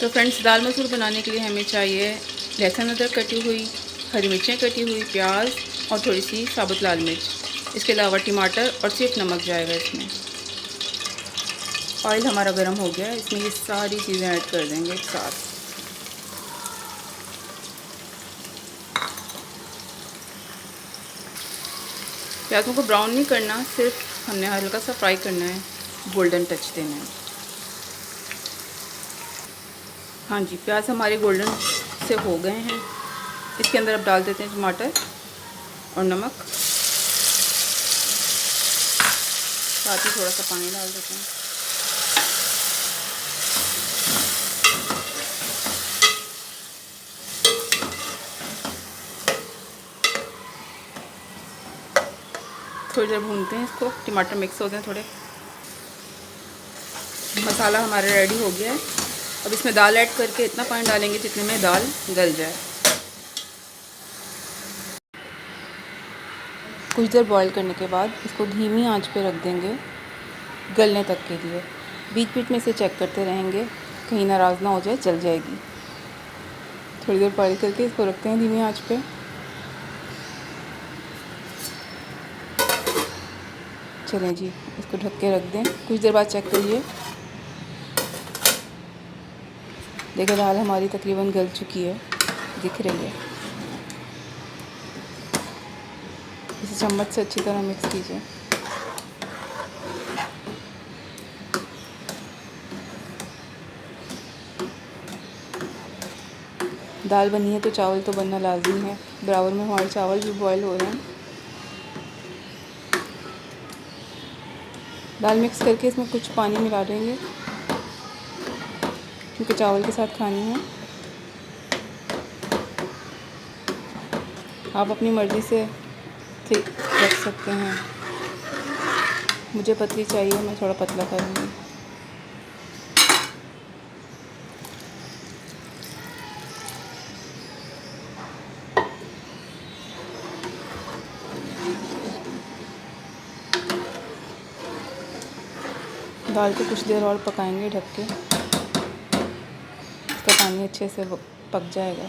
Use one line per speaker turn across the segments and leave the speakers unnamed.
तो फ्रेंड्स, दाल मसूर बनाने के लिए हमें चाहिए लहसुन अदरक कटी हुई, हरी मिर्चें कटी हुई, प्याज और थोड़ी सी साबुत लाल मिर्च। इसके अलावा टमाटर और सिर्फ नमक जाएगा इसमें। ऑयल हमारा गर्म हो गया है, इसमें ये सारी चीज़ें ऐड कर देंगे एक साथ। प्याज़ों को ब्राउन नहीं करना, सिर्फ हमने हल्का सा फ्राई करना है, गोल्डन टच देना है। हाँ जी, प्याज हमारे गोल्डन से हो गए हैं। इसके अंदर अब डाल देते हैं टमाटर और नमक, साथ ही थोड़ा सा पानी डाल देते हैं। थोड़ी देर भूनते हैं इसको, टमाटर मिक्स होते हैं थोड़े। मसाला हमारा रेडी हो गया है। अब इसमें दाल ऐड करके इतना पानी डालेंगे जितने में दाल गल जाए। कुछ देर बॉईल करने के बाद इसको धीमी आंच पे रख देंगे गलने तक के लिए। बीच बीच में इसे चेक करते रहेंगे, कहीं नाराज़ ना हो जाए, जल जाएगी। थोड़ी देर बॉईल करके इसको रखते हैं धीमी आंच पे। चलें जी, इसको ढक के रख दें। कुछ देर बाद चेक करिए, देखिए दाल हमारी तकरीबन गल चुकी है, दिख रही है। इसे चम्मच से अच्छी तरह मिक्स कीजिए। दाल बनी है तो चावल तो बनना लाजमी है। बराबर में हमारे चावल भी बॉईल हो रहे हैं। दाल मिक्स करके इसमें कुछ पानी मिला देंगे क्योंकि चावल के साथ खानी है। आप अपनी मर्ज़ी से थिक रख सकते हैं। मुझे पतली चाहिए, मैं थोड़ा पतला करूँगी। दाल को कुछ देर और पकाएंगे ढक के, इसका पानी अच्छे से पक जाएगा।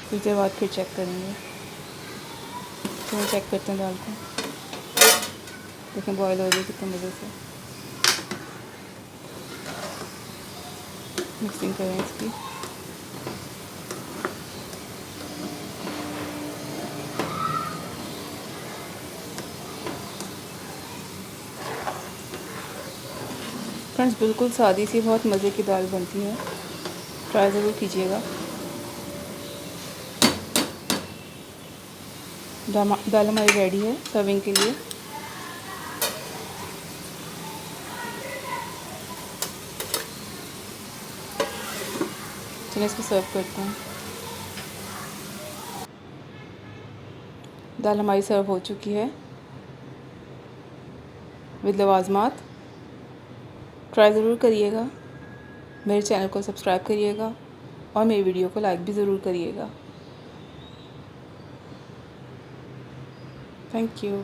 कुछ देर बाद फिर चेक करेंगे। तो चेक करते हैं दाल को, देखें बॉयल हो रही है कितने मज़े से। मिक्सिंग करें इसकी। फ्रेंड्स, बिल्कुल सादी सी बहुत मज़े की दाल बनती है, ट्राई ज़रूर कीजिएगा। दाल हमारी रेडी है सर्विंग के लिए। चलिए इसको सर्व करते हैं। दाल हमारी सर्व हो चुकी है विद लवाज़मात। ट्राई ज़रूर करिएगा, मेरे चैनल को सब्सक्राइब करिएगा और मेरी वीडियो को लाइक भी ज़रूर करिएगा। Thank you.